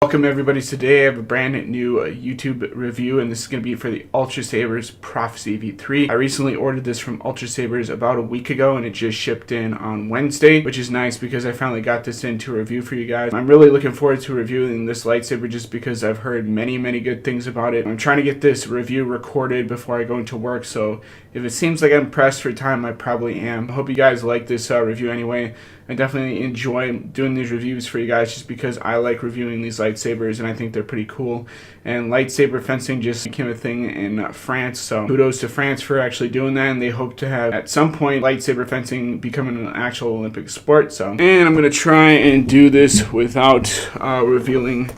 Welcome everybody. Today I have a brand new YouTube review, and this is going to be for the Ultrasabers Prophecy V3. I recently ordered this from Ultrasabers about a week ago, and it just shipped in on Wednesday, which is nice because I finally got this into a review for you guys. I'm really looking forward to reviewing this lightsaber just because I've heard many good things about it. I'm trying to get this review recorded before I go into work, so if it seems like I'm pressed for time, I probably am. I hope you guys like this review anyway. I definitely enjoy doing these reviews for you guys just because I like reviewing these lightsabers and I think they're pretty cool. And lightsaber fencing just became a thing in France, so kudos to France for actually doing that, and they hope to have at some point lightsaber fencing becoming an actual Olympic sport. And I'm going to try and do this without revealing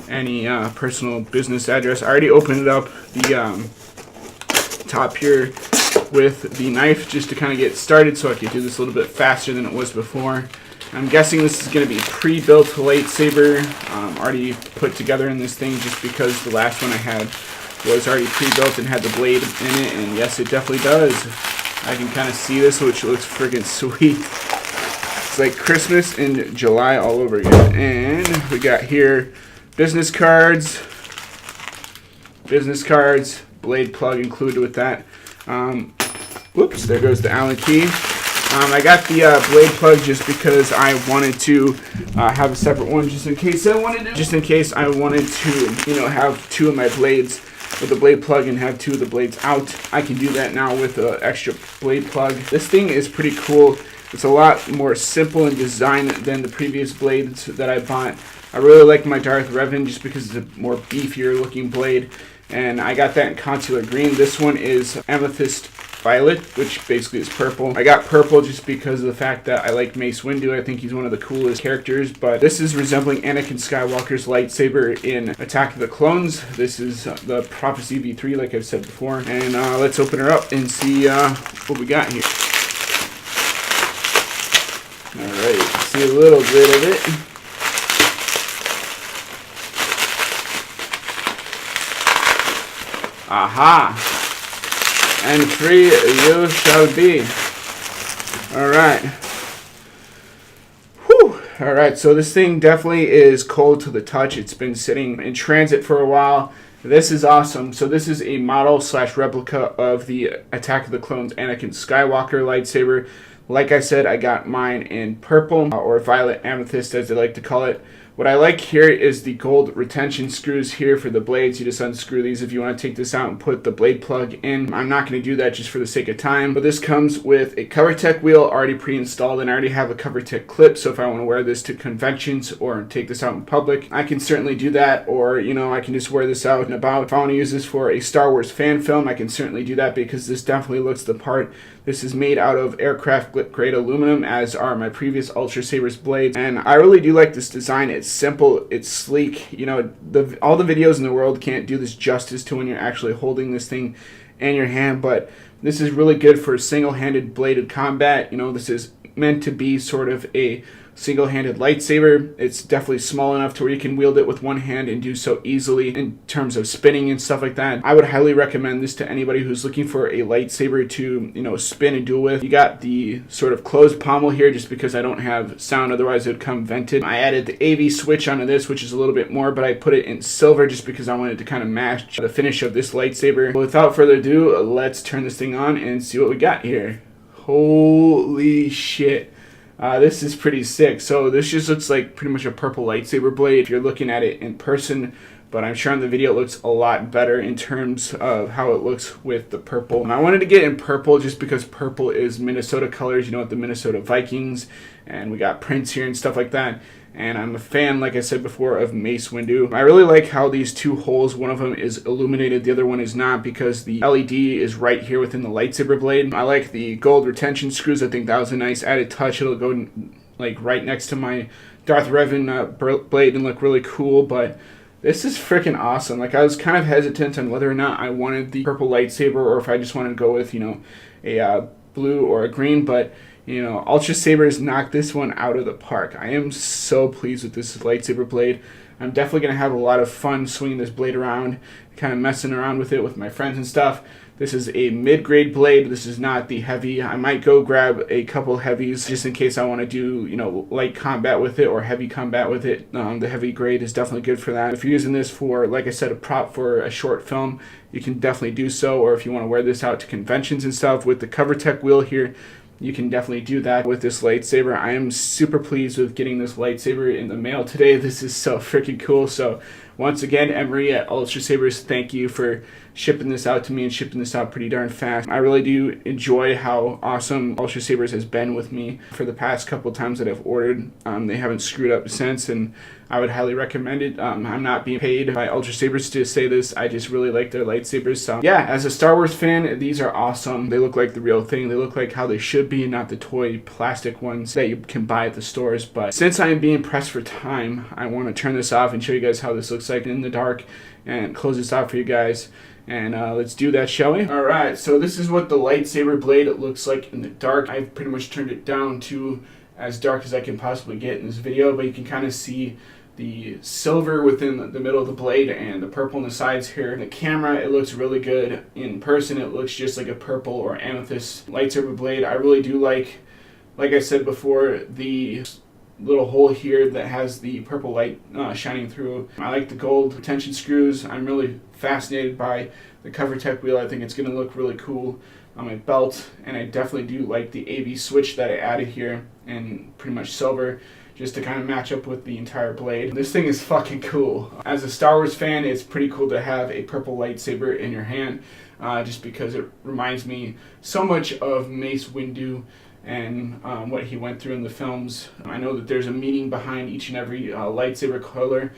any personal business address. I already opened it up the top here with the knife just to kind of get started so I could do this a little bit faster than it was before. I'm guessing this is going to be pre-built lightsaber, already put together in this thing just because the last one I had was already pre-built and had the blade in it, and yes, it definitely does. I can kind of see this, which looks friggin' sweet. It's like Christmas in July all over again. And we got here business cards, blade plug included with that. Whoops, there goes the Allen key. I got the blade plug just because I wanted to have a separate one just in case I wanted to, have two of my blades with the blade plug and have two of the blades out. I can do that now with an extra blade plug. This thing is pretty cool. It's a lot more simple in design than the previous blades that I bought. I really like my Darth Revan just because it's a more beefier looking blade, and I got that in consular green. This one is amethyst violet, which basically is purple. I got purple just because of the fact that I like Mace Windu. I think he's one of the coolest characters, but this is resembling Anakin Skywalker's lightsaber in Attack of the Clones. This is the Prophecy V3, like I've said before, and let's open her up and see what we got here. Alright, see a little bit of it. Aha! And free you shall be. Alright. Whew. Alright, so this thing definitely is cold to the touch. It's been sitting in transit for a while. This is awesome. So this is a model / replica of the Attack of the Clones Anakin Skywalker lightsaber. Like I said, I got mine in purple, or violet amethyst as they like to call it. What I like here is the gold retention screws here for the blades. You just unscrew these if you want to take this out and put the blade plug in. I'm not going to do that just for the sake of time, but this comes with a CoverTech wheel already pre-installed, and I already have a CoverTech clip, so if I want to wear this to conventions or take this out in public, I can certainly do that, or I can just wear this out and about. If I want to use this for a Star Wars fan film, I can certainly do that because this definitely looks the part. This is made out of aircraft grade aluminum, as are my previous Ultrasabers blades, and I really do like this design. It's simple, it's sleek. All the videos in the world can't do this justice to when you're actually holding this thing in your hand, but this is really good for single-handed bladed combat. This is meant to be sort of a single-handed lightsaber. It's definitely small enough to where you can wield it with one hand and do so easily in terms of spinning and stuff like that. I would highly recommend this to anybody who's looking for a lightsaber to, spin and duel with. You got the sort of closed pommel here just because I don't have sound, otherwise it would come vented. I added the AV switch onto this, which is a little bit more, but I put it in silver just because I wanted to kind of match the finish of this lightsaber. But without further ado, let's turn this thing on and see what we got here. Holy shit. This is pretty sick. So this just looks like pretty much a purple lightsaber blade if you're looking at it in person, but I'm sure on the video it looks a lot better in terms of how it looks with the purple. And I wanted to get in purple just because purple is Minnesota colors, with the Minnesota Vikings, and we got Prince here and stuff like that. And I'm a fan, like I said before, of Mace Windu. I really like how these two holes, one of them is illuminated, the other one is not, because the LED is right here within the lightsaber blade. I like the gold retention screws. I think that was a nice added touch. It'll go like right next to my Darth Revan blade and look really cool, but this is freaking awesome. I was kind of hesitant on whether or not I wanted the purple lightsaber or if I just wanted to go with, a blue or a green, but Ultrasabers knocked this one out of the park. I am so pleased with this lightsaber blade. I'm definitely going to have a lot of fun swinging this blade around, kind of messing around with it with my friends and stuff. This is a mid-grade blade. This is not the heavy. I might go grab a couple heavies just in case I want to do, you know, light combat with it or heavy combat with it. The heavy grade is definitely good for that. If you're using this for, like I said, a prop for a short film, you can definitely do so. Or if you want to wear this out to conventions and stuff with the CoverTech wheel here, you can definitely do that with this lightsaber. I am super pleased with getting this lightsaber in the mail today. This is so freaking cool. So once again, Emery at Ultrasabers, thank you for shipping this out to me and shipping this out pretty darn fast. I really do enjoy how awesome Ultrasabers has been with me for the past couple times that I've ordered. They haven't screwed up since, and I would highly recommend it. I'm not being paid by Ultrasabers to say this. I just really like their lightsabers. So yeah, as a Star Wars fan, these are awesome. They look like the real thing. They look like how they should be, not the toy plastic ones that you can buy at the stores. But since I am being pressed for time, I want to turn this off and show you guys how this looks like in the dark and close this off for you guys. And let's do that, shall we? Alright, so this is what the lightsaber blade looks like in the dark. I've pretty much turned it down to as dark as I can possibly get in this video, but you can kind of see the silver within the middle of the blade and the purple on the sides here. In the camera, it looks really good. In person, it looks just like a purple or amethyst lightsaber blade. I really do like I said before, the little hole here that has the purple light shining through. I like the gold retention screws. I'm really fascinated by the CoverTech wheel. I think it's going to look really cool on my belt, and I definitely do like the AV switch that I added here in pretty much silver, just to kind of match up with the entire blade. This thing is fucking cool. As a Star Wars fan, it's pretty cool to have a purple lightsaber in your hand, just because it reminds me so much of Mace Windu and what he went through in the films. I know that there's a meaning behind each and every lightsaber color,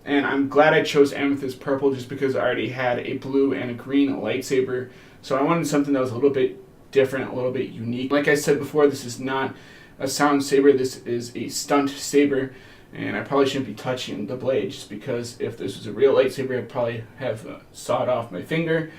and I'm glad I chose amethyst purple just because I already had a blue and a green lightsaber, so I wanted something that was a little bit different, a little bit unique. Like I said before, this is not a sound saber, this is a stunt saber, and I probably shouldn't be touching the blade just because if this was a real lightsaber, I'd probably have sawed off my finger.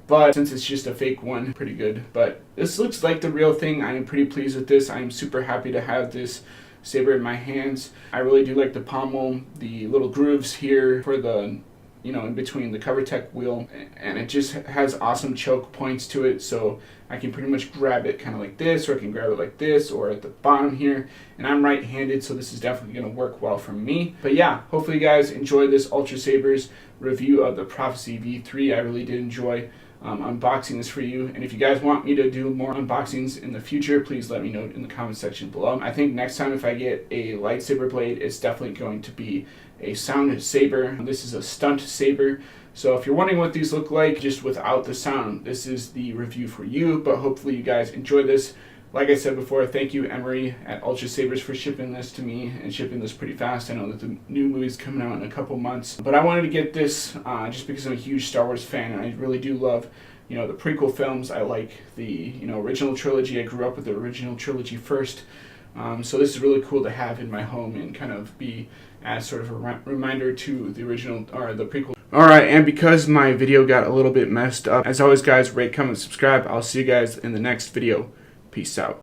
But since it's just a fake one, pretty good. But this looks like the real thing. I am pretty pleased with this. I am super happy to have this saber in my hands. I really do like the pommel, the little grooves here for the, you know, in between the CoverTech wheel. And it just has awesome choke points to it. So I can pretty much grab it kind of like this, or I can grab it like this, or at the bottom here. And I'm right-handed, so this is definitely going to work well for me. But yeah, hopefully you guys enjoyed this Ultrasabers review of the Prophecy V3. I really did enjoy unboxing this for you, and if you guys want me to do more unboxings in the future, please let me know in the comment section below. I think next time if I get a lightsaber blade, it's definitely going to be a sound saber. This is a stunt saber, so if you're wondering what these look like just without the sound, this is the review for you. But hopefully you guys enjoy this. Like I said before, thank you, Emery at Ultrasabers, for shipping this to me and shipping this pretty fast. I know that the new movie's coming out in a couple months, but I wanted to get this just because I'm a huge Star Wars fan, and I really do love, you know, the prequel films. I like the, you know, original trilogy. I grew up with the original trilogy first, so this is really cool to have in my home and kind of be as sort of a reminder to the original or the prequel. Alright, and because my video got a little bit messed up, as always guys, rate, comment, subscribe. I'll see you guys in the next video. Peace out.